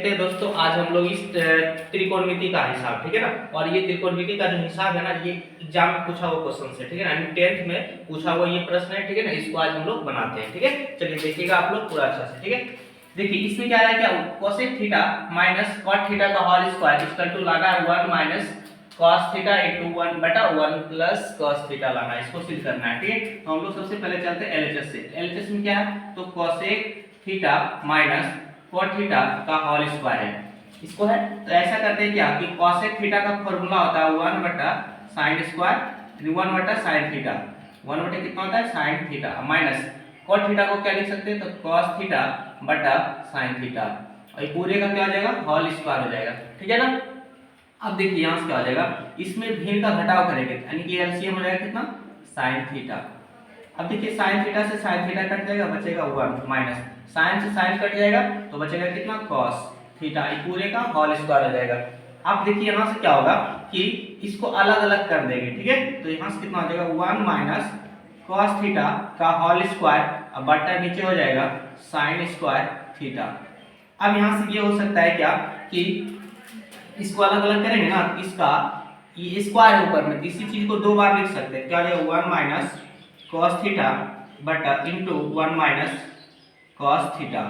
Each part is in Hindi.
देखते हैं दोस्तों, आज हम लोग इस त्रिकोणमिति का हिसाब, ठीक है ना। और ये त्रिकोणमिति का जो हिसाब है ना, ये एग्जाम में पूछा हुआ क्वेश्चन है, ठीक है ना। 10th में पूछा हुआ ये प्रश्न है, ठीक है ना। इसको आज हम लोग बनाते हैं, ठीक है। चलिए देखिएगा आप लोग पूरा अच्छा से, ठीक है। देखिए इसमें क्या है, क्या cosec theta minus cot theta का होल स्क्वायर इक्वल टू लाना है 1 माइनस cos थीटा into 1 बटा 1 प्लस cos थीटा लाना है, इसको सिद्ध करना है, ठीक है। तो हम लोग सबसे पहले चलते हैं एलएचएस से। एलएचएस में क्या है, तो cosec theta minus cot theta का होल स्क्वायर है, इसको है। तो ऐसा करते हैं क्या कि कोसेक थीटा का फार्मूला होता है 1 बटा sin स्क्वायर 1 बटा sin थीटा, 1 बटा कितना होता है sin theta, minus cot theta को क्या लिख सकते हैं, तो cos थीटा बटा sin थीटा, और ये पूरे का क्या हो जाएगा, होल स्क्वायर हो जाएगा, ठीक है ना। अब देखिए यहाँ से क्या हो जाएगा, इसमें भिन्न का घटाव करेंगे यानी कि एलसीएम हो जाएगा कितना, sin थीटा। अब देखिए sin थीटा से sin थीटा कट जाएगा, बचेगा 1 माइनस sin से sin कट जाएगा तो बचेगा कितना, cos थीटा, ये पूरे का होल स्क्वायर हो जाएगा। अब देखिए यहाँ से क्या होगा कि इसको अलग अलग कर देंगे, ठीक है। तो यहाँ से कितना हो जाएगा 1 माइनस cos थीटा का होल स्क्वायर, अब बटा नीचे हो जाएगा sin स्क्वायर थीटा। अब यहाँ से ये हो सकता है क्या कि इसको अलग अलग करेंगे ना, इसका ये स्क्वायर है ऊपर में, इसी चीज को दो बार लिख सकते हैं, क्या हो जाएगा 1 माइनस cos थीटा बटा इनटू 1 माइनस cos थीटा,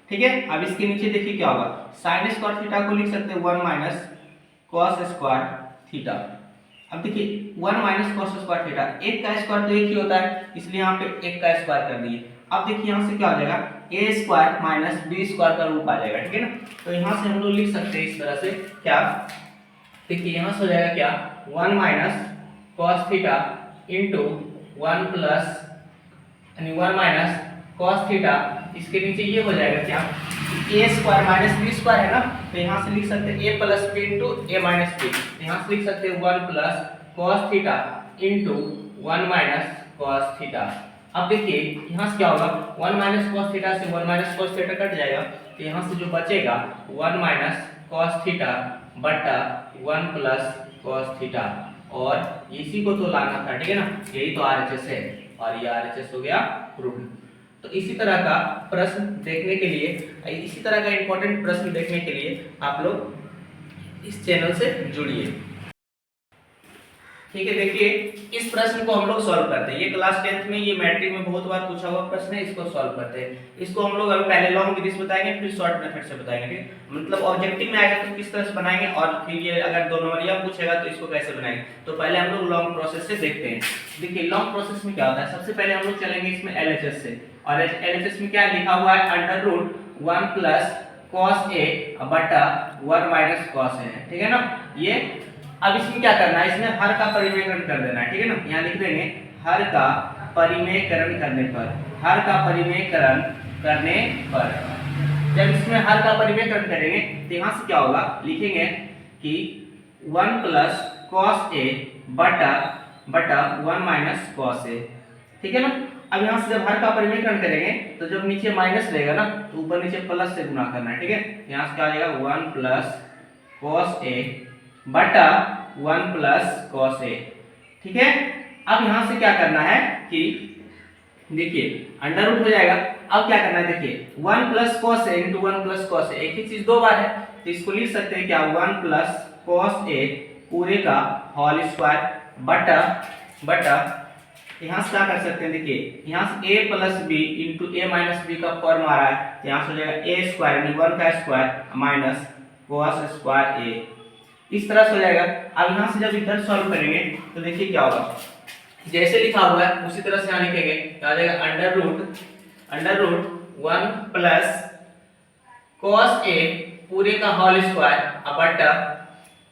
ठीक है। अब इसके नीचे देखिए क्या होगा, sin स्क्वायर थीटा को लिख सकते हैं 1 माइनस cos स्क्वायर थीटा। अब देखिए 1 माइनस cos स्क्वायर थीटा, एक का स्क्वायर तो एक ही होता है, इसलिए यहाँ पे एक का स्क्वायर कर दिए। अब देखिए यहाँ से क्या हो जाएगा, ए स्क्वायर माइनस बी स्क्वायर का रूप आ जाएगा, ठीक है ना। तो यहाँ से हम लोग लिख सकते हैं इस तरह से, क्या देखिए यहाँ से हो जाएगा क्या 1 minus cos theta into 1 plus यानी 1 माइनस cos थीटा, इसके नीचे ये हो जाएगा क्या, ए स्क्वायर माइनस बी स्क्वायर है ना, तो यहाँ से लिख सकते हैं ए प्लस बी इंटू ए माइनस बी, यहाँ से लिख सकते हैं 1 plus cos theta into 1 minus cos theta. अब देखिए यहाँ से क्या होगा, 1 माइनस cos थीटा से 1 माइनस cos थीटा कट जाएगा, तो यहाँ से जो बचेगा 1 माइनस cos थीटा बटा 1 प्लस cos थीटा, और इसी को तो लाना था, ठीक है ना, यही तो आरएचएस है, और ये आरएचएस हो गया प्रूव्ड। तो इसी तरह का प्रश्न देखने के लिए, इसी तरह का इंपॉर्टेंट प्रश्न देखने के लिए आप लोग इस चैनल से जुड़िए, ठीक है। देखिए इस प्रश्न को हम लोग सॉल्व करते हैं, ये क्लास 10th में, ये मैट्रिक में बहुत बार पूछा हुआ प्रश्न है, इसको सॉल्व करते हैं। इसको हम लोग अभी पहले लॉन्ग विधि से बताएंगे, फिर शॉर्ट मेथड से बताएंगे, ठीक, मतलब ऑब्जेक्टिव में आएगा तो किस तरह से बनाएंगे, और फिर ये अगर 2 नंबरिया पूछेगा तो इसको कैसे बनाएंगे। तो पहले हम लोग लॉन्ग प्रोसेस से देखते हैं। देखिए लॉन्ग प्रोसेस में क्या होता है, सबसे पहले हम लोग चलेंगे इसमें एलएचएस से, और एलएचएस में क्या लिखा हुआ है, under root 1 plus cos a बटा 1 माइनस cos a है, ठीक है ना। ये अब इसमें क्या करना है, इसमें हर का परिमेयकरण कर देना है, ठीक है ना। यहाँ लिख देंगे हर का परिमेयकरण करने पर, हर का परिमेयकरण करने पर, जब इसमें हर का परिमेयकरण करेंगे तो यहाँ से क्या होगा, लिखेंगे कि 1 प्लस cos a बटा 1 माइनस cos a, ठीक है ना। अब यहाँ से जब हर का परिमेयकरण करेंगे तो जब नीचे माइनस रहेगा ना, तो ऊपर नीचे प्लस से गुणा करना है, ठीक है। यहाँ से क्या आ जाएगा 1 प्लस cos a बटा 1 प्लस cos a, ठीक है। अब यहां से क्या करना है कि देखिए अंडर रूट हो जाएगा, अब क्या करना है, देखिए 1 plus cos a into 1 plus cos a, एक ही चीज दो बार है, तो इसको लिख सकते हैं क्या 1 प्लस cos a पूरे का होल स्क्वायर बटा यहाँ से क्या कर सकते हैं, देखिए यहाँ से a plus b into a minus b का फॉर्म आ रहा है, तो यहाँ से हो जाएगा a स्क्वायर यानी 1 का square minus cos square a, इस तरह से हो जाएगा। अब यहाँ से जब इधर सॉल्व करेंगे तो देखिए क्या होगा, जैसे लिखा हुआ है उसी तरह से यहाँ लिखेंगे, क्या आ जाएगा under root 1 plus cos a पूरे का होल स्क्वायर बटा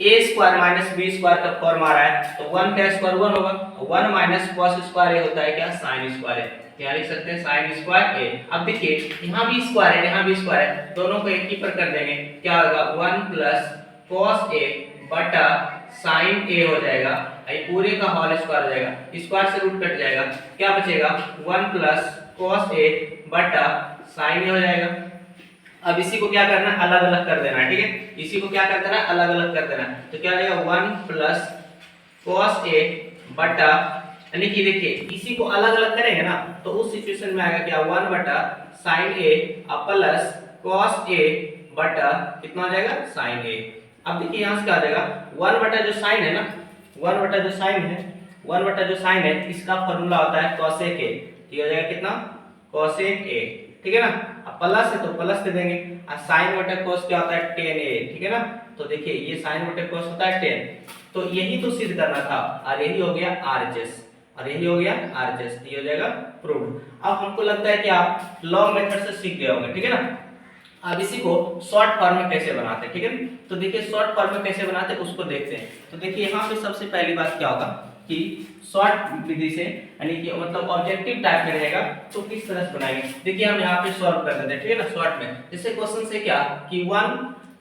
a square minus b square का फॉर्म आ रहा है, तो 1 का स्क्वायर 1 होगा, 1 माइनस cos स्क्वायर a होता है क्या, sin स्क्वायर है, यहाँ लिख सकते हैं sin स्क्वायर a। अब देखिए यहाँ भी स्क्वायर है, यहाँ भी स्क्वायर है, दोनों को एक ही पर कर देंगे, क्या होगा 1 प्लस cos a बटा sin a हो जाएगा, ये पूरे का होल स्क्वायर हो जाएगा, स्क्वायर से रूट कट जाएगा, क्या बचेगा 1 प्लस cos a बटा sin a हो जाएगा। अब इसी को क्या करना है, अलग अलग कर देना है, ठीक है, इसी को क्या कर देना है, अलग अलग कर देना है, तो क्या हो जाएगा 1 प्लस cos a बटा, यानी कि देखिए इसी को अलग अलग करेंगे ना, तो उस सिचुएशन में आएगा क्या 1 बटा sin a plus cos a बटा कितना हो जाएगा साइन ए। अब देखिए यहाँ से क्या आ जाएगा 1 बटा जो साइन है ना, 1 बटा जो साइन है, 1 बटा जो साइन है इसका फॉर्मूला होता है कोसेक ए। ये हो जाएगा कितना कोसेक ए, ठीक है ना। अब प्लस है तो प्लस दे देंगे, और साइन बटा कोस क्या होता है टेन ए, ठीक है ना। तो देखिए ये साइन बटा कोस होता है 10, तो यही तो सिद्ध करना था, और यही हो गया आरएचएस, और यही हो गया आरएचएस, ये हो जाएगा प्रूव्ड। अब हमको लगता है कि आप लॉन्ग मेथड से सीख गए होंगे, ठीक है ना। अब इसी को शॉर्ट फॉर्म में कैसे बनाते हैं, ठीक है। तो देखिए शॉर्ट फॉर्म में कैसे बनाते हैं उसको देखते हैं। तो देखिए यहाँ पे सबसे पहली बात क्या होगा कि शॉर्ट विधि से, यानी कि मतलब ऑब्जेक्टिव टाइप में रहेगा तो किस तरह से बनाएंगे। देखिए हम यहाँ पे सॉल्व कर देते हैं, ठीक है ना। शॉर्ट में जैसे क्वेश्चन से क्या कि 1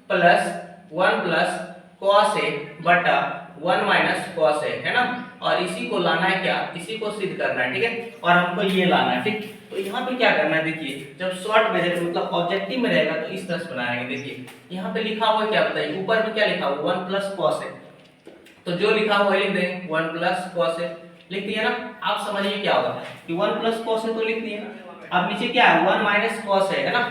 प्लस cos a बटा 1 माइनस cos a, है ना। और इसी को लाना है क्या, इसी को सिद्ध करना है, ठीक है। और हमको ये लाना है, ठीक। तो यहाँ पे क्या करना है, देखिए जब शॉर्ट मेथड मतलब ऑब्जेक्टिव में रहेगा तो इस तरह से बनाएंगे। देखिए यहाँ पे लिखा हुआ है क्या बताइए, ऊपर में क्या लिखा हुआ 1 प्लस cos a, तो जो लिखा हुआ है लिख देंगे 1 प्लस cos a, लिख दिया ना। आप समझिए क्या होगा कि 1 प्लस cos a तो लिख दिया। अब नीचे क्या है 1 माइनस cos a, है ना।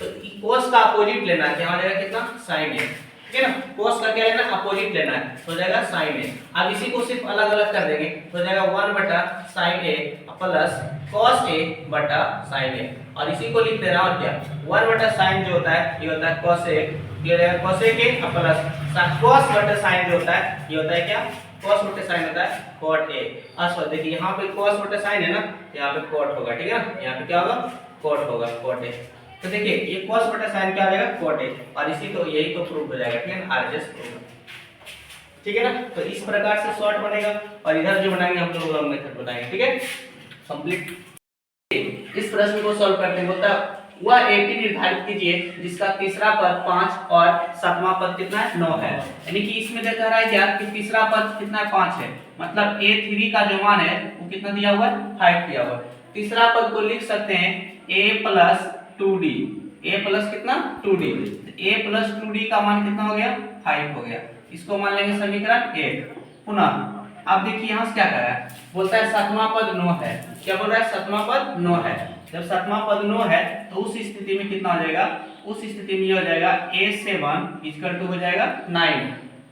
तो cos का अपोजिट लेना है, क्या हो जाएगा कितना sin a, ठीक है ना। cos का क्या लेना है अपोजिट लेना है, तो हो जाएगा sin a। अब इसी को सिर्फ अलग अलग कर देंगे, तो हो जाएगा 1 बटा sin a plus cos a बटा sin a, और इसी को लिख देना। और क्या 1 बटा sin जो होता है ये होता है cos a, ये हो जाएगा cos a के प्लस cos बटा sin जो होता है ये होता है क्या cos बटा sin होता है cot a। अच्छा देखिए यहाँ पे cos बटा sin है ना, यहाँ पे cot होगा, ठीक है ना। यहाँ पे क्या होगा cot होगा, cot a। तो देखिए ये cos बटा sin क्या आ जाएगा cot a, और इसी को यही तो प्रूव हो जाएगा, ठीक है ना, आरएचएस प्रूव, ठीक है ना। तो इस प्रकार से शॉर्ट बनेगा, और इधर जो बनाएंगे हम लोग लॉन्ग मेथड बनाएंगे, ठीक है। कंप्लीट। इस प्रश्न को सॉल्व करते हैं, बोलता है वह एपी निर्धारित कीजिए जिसका तीसरा पद 5 और सातवां पद कितना है 9 है। यानी कि इसमें देखा रहा है क्या कि तीसरा पद कितना है 5 है, मतलब a3 का जो मान है वो कितना दिया हुआ है 5 दिया हुआ है। तीसरा पद को लिख सकते हैं a plus 2d, a plus कितना 2d, a प्लस 2d का मान कितना हो गया 5 हो गया। इसको मान लेंगे समीकरण 1। पुनः अब देखिए यहाँ से क्या कर रहा है, बोलता है सातवां पद 9 है। क्या बोल रहा है सातवां पद 9 है। जब सातवां पद 9 है तो उस स्थिति में कितना हो जाएगा, उस स्थिति में ये हो जाएगा a7 इक्वल टू हो जाएगा 9।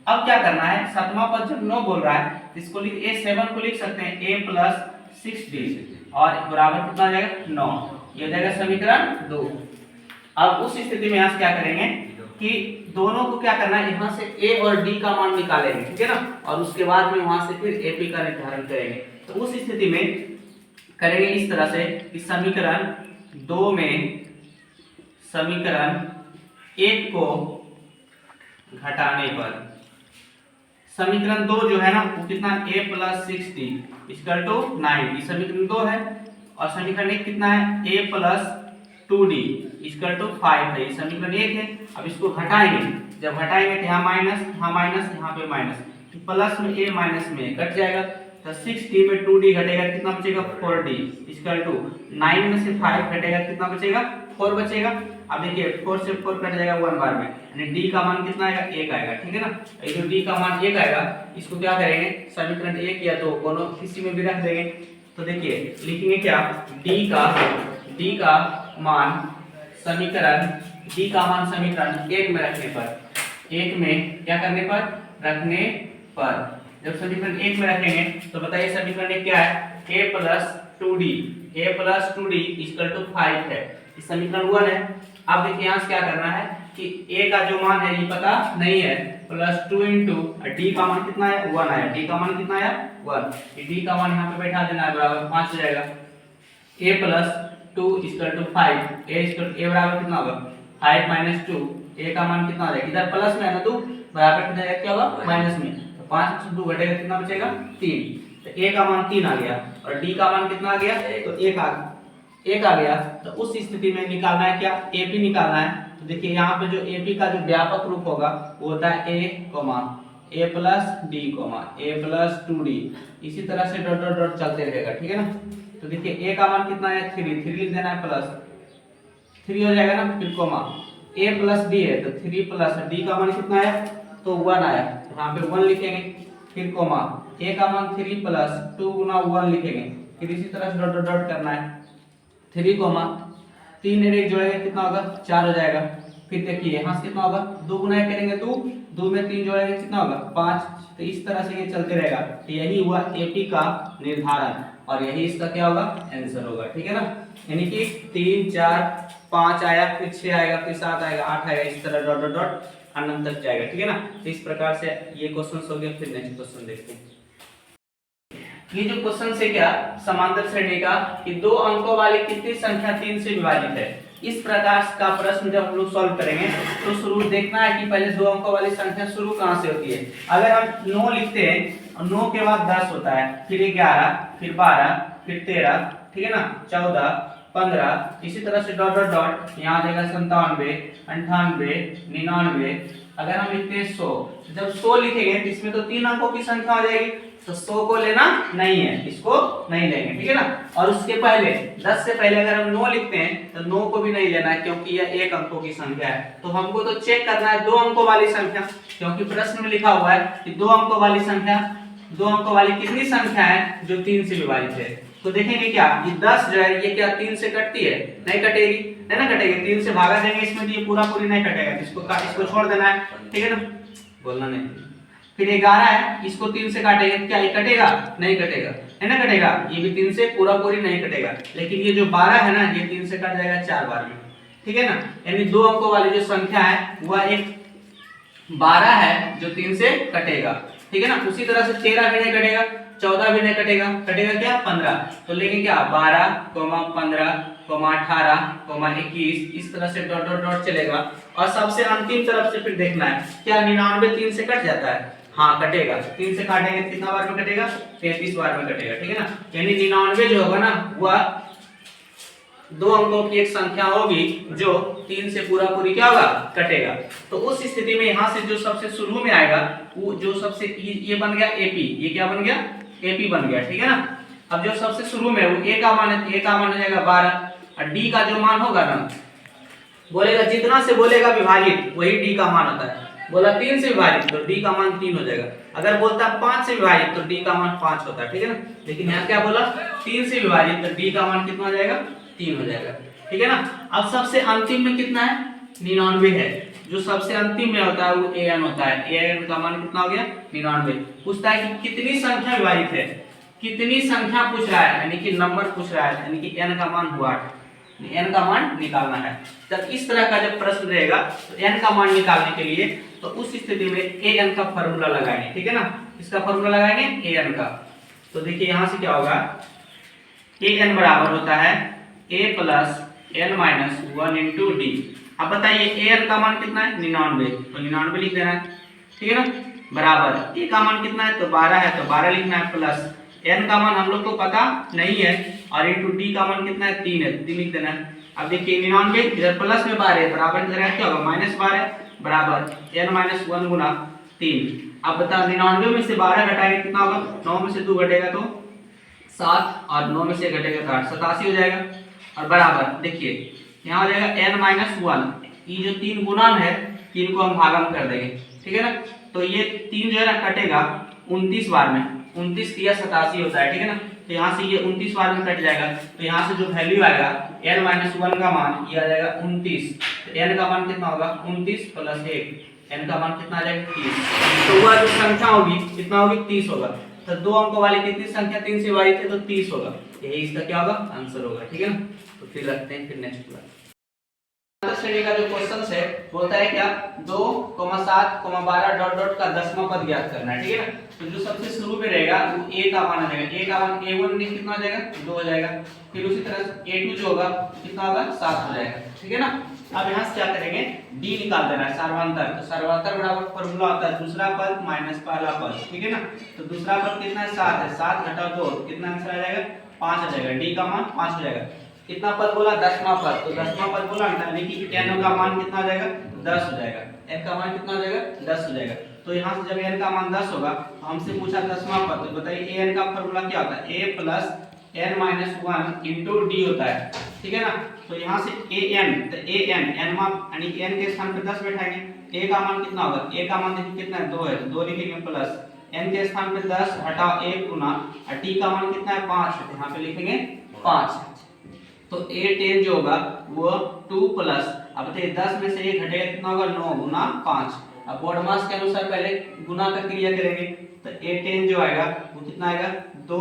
अब क्या करना है, सातवां पद जब 9 बोल रहा है तो इसको लिख a7 को लिख सकते हैं a प्लस 6d, और बराबर कितना हो जाएगा 9, ये हो जाएगा समीकरण 2। अब उस स्थिति में यहाँ से क्या करेंगे कि दोनों को क्या करना है, यहाँ से a और d का मान निकालेंगे, ठीक है ना, और उसके बाद में वहां से फिर ap का निर्धारण करेंगे। तो उस स्थिति में करेंगे इस तरह से कि समीकरण 2 में समीकरण 1 को घटाने पर समीकरण 2 जो है ना वो कितना a plus 6d equal to 9, ये समीकरण 2 है। और समीकरण 1 कितना है a plus 2d equal to 5 है, ये समीकरण 1 है। अब इसको घटाएंगे, जब घटाएंगे तो यहाँ माइनस, यहाँ पे माइनस, प्लस में a माइनस में कट जाएगा, तो 6d में 2d घटेगा कितना बचेगा 4d इक्वल टू 9 में से 5 घटेगा कितना बचेगा 4 बचेगा। अब देखिए 4 से 4 कट जाएगा 1 बार में, यानी d का मान कितना आएगा 1 आएगा, ठीक है ना। ये जो d का मान 1 आएगा इसको क्या करेंगे समीकरण 1 या 2 दोनों किसी में भी रख देंगे। तो देखिए लिखेंगे क्या d का मान समीकरण समीकरण 1 में रखने पर, 1 में क्या करने पर रखने पर, जब समीकरण 1 में रखेंगे तो बताइए समीकरण 1 क्या है a plus 2d equal to 5 है, इस समीकरण 1 है। अब देखिए यहाँ से क्या करना है कि a का जो मान है ये पता नहीं है, प्लस 2 इंटू d का मान कितना है 1 आया, d का मान कितना आया 1, d का मान यहाँ पे बैठा देना है बराबर 5 हो जाएगा। a plus 2 equal to 5, a बराबर कितना होगा 5 माइनस 2, a का मान कितना हो जाएगा, इधर प्लस में है ना 2 बराबर कितना जाएगा क्या होगा माइनस में, 5 से 2 घटेगा कितना बचेगा 3, तो a का मान 3 आ गया और d का मान कितना आ गया तो 1 आ गया। तो उस स्थिति में निकालना है क्या ap निकालना है। तो देखिए यहाँ पे जो ap का जो व्यापक रूप होगा वो होता है a plus d a plus 2d, इसी तरह से डॉट डॉट डॉट चलते रहेगा, ठीक है ना। तो देखिए a का मान कितना है 3 लिख देना है, प्लस 3 हो जाएगा ना, फिर कोमा a प्लस d है तो 3 प्लस d का मान कितना है तो 1 आया, तो यहाँ पे 1 लिखेंगे, फिर कोमा a का मान 3 प्लस 2 गुना 1 लिखेंगे, फिर इसी तरह से डॉट डॉट डॉट करना है, 3 कोमा 3 एक जोड़ेंगे कितना होगा 4 हो जाएगा, फिर देखिए यहाँ से कितना होगा, 2 गुना करेंगे 2, 2 में 3 जोड़ेंगे कितना होगा 5। तो इस तरह से ये चलते रहेगा। तो यही हुआ एपी का निर्धारण और यही इसका क्या होगा आंसर होगा, ठीक है ना। यानी कि 3 4 5 आया, फिर 6 आएगा, फिर 7 आएगा, 8 आएगा, इस तरह डॉट डॉट डॉट अनंत तक जाएगा, ठीक है ना। तो इस प्रकार से ये क्वेश्चन हो गया। फिर नेक्स्ट क्वेश्चन देखते हैं। ये जो क्वेश्चन से क्या समांतर श्रेणी का कि 2 अंकों वाली कितनी संख्या 3 से विभाजित है, इस प्रकार का प्रश्न जब हम लोग सॉल्व करेंगे तो शुरू देखना है कि पहले 2 अंकों वाली संख्या शुरू कहां से होती है। अगर हम 9 लिखते हैं और 9 के बाद 10 होता है, फिर 11, फिर 12, फिर 13, ठीक है ना, 14, 15, इसी तरह से डॉट डॉट डॉट यहाँ आ जाएगा 97, 98, 99। अगर हम लिखते हैं 100, जब 100 लिखेंगे तो इसमें तो 3 अंकों की संख्या हो जाएगी, तो 100 को लेना नहीं है, इसको नहीं लेंगे, ठीक है ना। और उसके पहले 10 से पहले अगर हम 9 लिखते हैं तो 9 को भी नहीं लेना है, क्योंकि यह 1 अंकों की संख्या है। तो हमको तो चेक करना है 2 अंकों वाली संख्या, क्योंकि प्रश्न में लिखा हुआ है कि 2 अंकों वाली संख्या, 2 अंकों वाली कितनी संख्या है जो 3 से विभाजित है। तो देखेंगे क्या ये 10 जो है ये क्या 3 से कटती है, नहीं कटेगी, है ना, कटेगी। 3 से भागा देंगे इसमें तो ये पूरा पूरी नहीं कटेगा, इसको छोड़ देना है, ठीक है ना, बोलना नहीं। फिर 11 है, इसको 3 से काटेंगे क्या ये कटेगा, नहीं कटेगा, है ना, कटेगा। ये भी 3 से पूरा पूरी नहीं कटेगा। लेकिन ये जो 12 है ना ये 3 से कट जाएगा 4 बार में, ठीक है ना। यानी 2 अंकों वाली जो संख्या है वह एक 12 है जो 3 से कटेगा, ठीक है ना। उसी तरह से 13 भी नहीं कटेगा, 14 भी नहीं कटेगा, कटेगा क्या 15। तो लेंगे क्या 12, 15, 18, 21, इस तरह से डॉट डॉट डॉट चलेगा। और सबसे अंतिम तरफ से फिर देखना है क्या 99 3 से कट जाता है, हाँ कटेगा। 3 से काटेंगे कितना बार में कटेगा, 33 बार में कटेगा, ठीक है ना। यानी 99 जो होगा ना वह 2 अंकों की एक संख्या होगी जो 3 से पूरा पूरी क्या होगा कटेगा। तो उस स्थिति में यहाँ से जो सबसे शुरू में आएगा वो जो सबसे ये बन गया एपी, ये क्या बन गया एपी बन गया, ठीक है ना। अब जो सबसे शुरू में वो ए का मान है, ए का मान हो जाएगा 12 और डी का जो मान होगा ना बोलेगा जितना से बोलेगा विभाजित वही डी का मान होता है। बोला 3 से विभाजित तो डी का मान 3 हो जाएगा, अगर बोलता 5 से विभाजित तो डी का मान 5 होता है, ठीक है ना। लेकिन यहाँ क्या बोला 3 से विभाजित तो डी का मान कितना हो जाएगा 3 हो जाएगा, ठीक है ना। अब सबसे अंतिम में कितना है 99 है, जो सबसे अंतिम में होता है वो an होता है। an का मान कितना हो गया 99। पूछता है कि कितनी संख्या विभाजित है, कितनी संख्या पूछ रहा है, यानी कि नंबर पूछ रहा है, यानी कि n का मान हुआ, n का मान निकालना है। जब इस तरह का जब प्रश्न रहेगा तो n का मान निकालने के लिए तो उस स्थिति में an का फॉर्मूला लगाएंगे, ठीक है ना। इसका फॉर्मूला लगाएंगे an का। तो देखिए यहाँ से क्या होगा an बराबर होता है a plus n minus 1 into D. अब बताइए an का मान कितना है 99, तो 99 लिख देना है, ठीक है ना। बराबर a का मान कितना है तो 12 है, तो 12 लिखना है, प्लस n का मान हम लोग को पता नहीं है और इंटू डी का मान कितना है 3 है, 3 लिख देना है। अब देखिए 99 इधर प्लस में 12 है, बराबर इधर क्या होगा माइनस 12 बराबर n माइनस 1 गुना 3। अब बताओ 99 में से 12 घटाएंगे कितना होगा, 9 में से 2 घटेगा तो 7 और 9 में से घटेगा तो 8, 87 हो जाएगा। और बराबर देखिए यहाँ हो जाएगा n माइनस 1, ये जो 3 गुणन है 3 को हम भागम कर देंगे, ठीक है ना। तो ये 3 जो है ना कटेगा 29 बार में, 29 या 87 होता है, ठीक है ना। तो यहाँ से ये 29 बार में कट जाएगा, तो यहाँ से जो वैल्यू आएगा n माइनस 1 का मान ये आ जाएगा 29। तो n का मान कितना होगा 29 प्लस 1, n का मान कितना आ जाएगा 30। तो वह जो संख्या होगी कितना होगी 30 होगा। तो 2 अंकों वाली कितनी संख्या 3 से विभाजित है तो 30 होगा, यही इसका क्या होगा आंसर होगा, ठीक है ना। तो फिर रखते हैं, फिर नेक्स्ट क्लास श्रेणी का जो क्वेश्चन है बोलता है क्या 2, 7, 12 डॉट डॉट का दसवां पद ज्ञात करना है, ठीक है ना। तो जो सबसे शुरू में रहेगा वो a का मान आ जाएगा, a का मान a1 में कितना हो जाएगा 2 हो जाएगा। फिर उसी तरह से a2 जो होगा कितना होगा 7 हो जाएगा, ठीक है ना। अब यहाँ से क्या करेंगे d निकाल देना है सर्वांतर। तो सर्वांतर बराबर फॉर्मूला होता है दूसरा पद माइनस पहला पद, ठीक है ना। तो दूसरा पद कितना है 7 है, 7 घटाओ 2 कितना आंसर आ जाएगा 5 आ जाएगा, d का मान 5 हो जाएगा। कितना पद बोला दसवां पद, तो दसवां पद बोला यानी कि n का मान कितना हो जाएगा 10 हो जाएगा, n का मान कितना हो जाएगा 10 हो जाएगा। तो यहाँ से जब n का मान 10 होगा तो हमसे पूछा दसवां पद, तो बताइए an का फॉर्मूला क्या होता है a plus n minus 1 into D होता है, ठीक है ना। तो यहाँ से an, तो an मान यानी n के स्थान पे 10 बैठाएंगे, a का मान कितना होगा, a का मान देखिए कितना है 2 है, 2 लिखेंगे प्लस n के स्थान पे 10 हटाओ 1 गुना और d का मान कितना है 5 है, यहाँ पे लिखेंगे 5। तो a10 जो होगा वो 2 प्लस अब बताइए 10 में से 1 घटेगा कितना होगा 9 गुना 5। अब बोर्ड मास के अनुसार पहले गुना का क्रिया करेंगे तो A10 जो आएगा वो कितना आएगा 2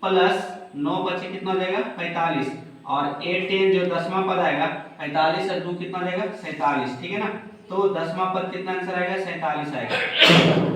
प्लस 9 बचे कितना हो जाएगा 45 और A10 जो 10वां पद आएगा 45 और 2 कितना देगा 47, ठीक है ना। तो 10वां पद कितना आंसर आएगा 47 आएगा।